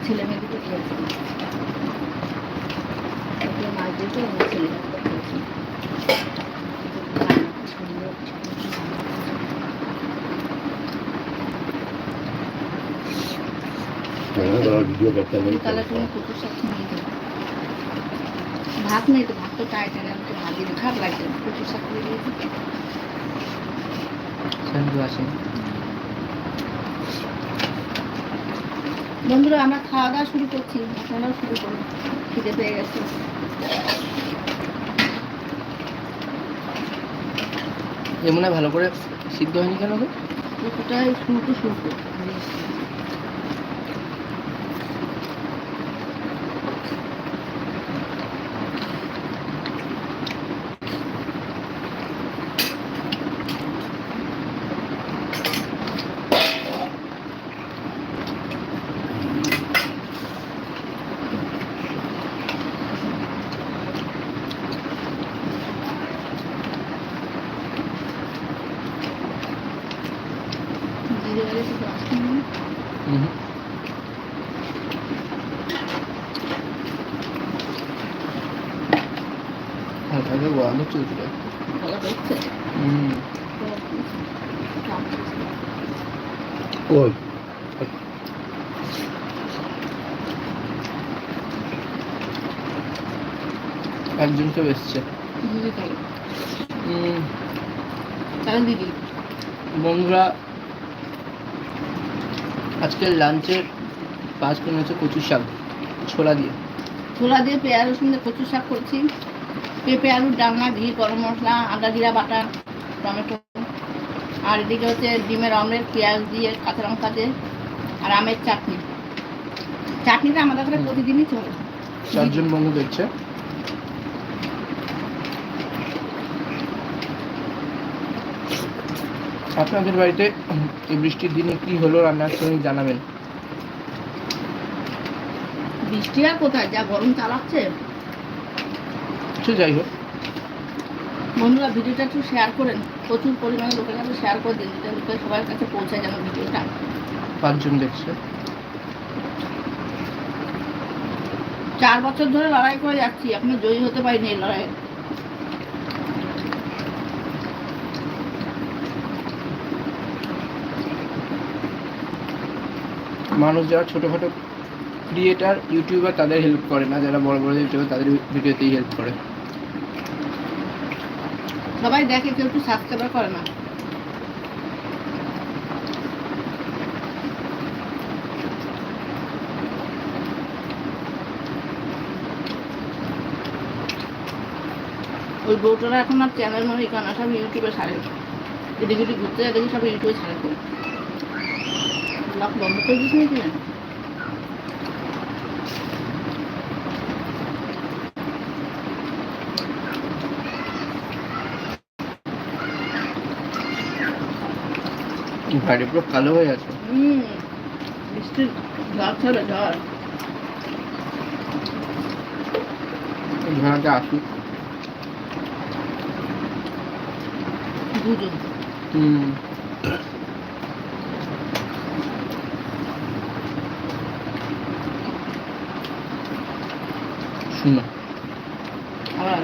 ছেলে মেয়ে দুটো খেয়েছে, মাছ দিয়েছে আমার ছেলে মেয়ে খেয়েছে। তাহলে তুমি কচু শাক নিয়ে যাবে। ভাত নেই তো, ভাত তো টাইট এনে আমাকে ভাত দিলে খারাপ লাগছে, কচু শাক করে দিয়েছি। বন্ধুরা আমরা খাওয়া দাওয়া শুরু করছি, আপনারাও শুরু করুন, খিদে পেয়ে গেছে। এমনি ভালো করে সিদ্ধ হয়নি কেন গো? কচুটাই শুল্কো হালকা গরম হচ্ছে কিছুটা। ওই একজন কেউ এসছে দিদি। বন্ধুরা আজকের লাঞ্চের 5 মিনিট হচ্ছে কচু শাক ছোলা দিয়ে পেঁয়াজ রসুন দিয়ে কচু শাক করছি। পেঁপে আলুর ডালনা, ঘি, গরম মশলা, আদা জিরা বাটা, টমেটো, আর এদিকে হচ্ছে ডিমের অমলেট, পেঁয়াজ দিয়ে, কাঁচা লঙ্কা দিয়ে, আর আমের চাটনি। চাটনিটা আমাদের ঘরে প্রতিদিনই চলে। 4 জন বন্ধু দেখছে। আপনাদের বাড়িতে এই বৃষ্টির দিনে কি হলো রান্নার সময় জানাবেন। বৃষ্টি আর কোথায়, যা গরম চালাচ্ছে। যাই হোক বন্ধুরা ভিডিওটা একটু শেয়ার করেন, প্রচুর পরিমাণে লোকের কাছে শেয়ার করে দিন, যেটা লোকের সবার কাছে পৌঁছায় যেন ভিডিওটা। 5 জন দেখছে। 4 বছর ধরে লড়াই করে যাচ্ছি, এখনো জয়ী হতে পারিনি এই লড়াইয়ে। মানুষ যারা ছোটখাটো ক্রিয়েটার ইউটিউবার তাদের হেল্প করে না, যারা বড় বড় ইউটিউবার তাদের ভিডিওতেই হেল্প করে। সবাই দেখে, কেউ একটু সাবস্ক্রাইব করে না। ওই বউটারা এখন আর চ্যানেল মানে কেনা, সব ইউটিউবে ছাড়ে। এদিকে ঘুরতে যায় দেখি সব ইউটিউবে ছাড়ে। তো ব্লগ বন্ধ করে দিস নাকি না? গাড়ি পুরো কালো হয়ে আছে। বৃষ্টির ঝড় ছিল, ঝড়। ঝড়টা আসুক। দুজন শূন্য। আবার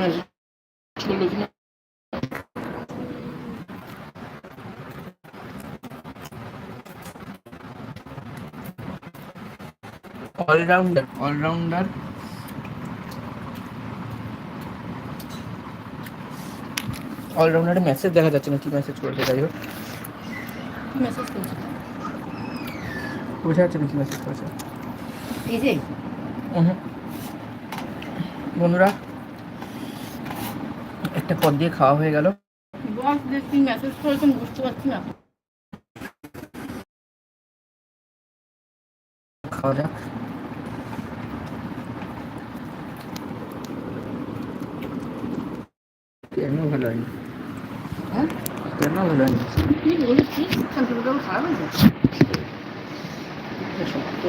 মেসেজ করলো কিনা অলরাউন্ডারে মেসেজ দেখা যাচ্ছে না, কি মেসেজ করছে। যাই হোক মেসেজ করছে, বোঝা যাচ্ছে না কি মেসেজ করেছে। এই যে বন্ধুরা একটা পদ দিয়ে খাওয়া হয়ে গেল। বস যে কি মেসেজ করেছেন বুঝতে পারছি না। খাওয়া যাক। কেন ভালো হয়নি? হ্যাঁ কেন ভালো হয়নি? কি বলছি, কম্পিউটার খারাপ হয়েছে। সত্য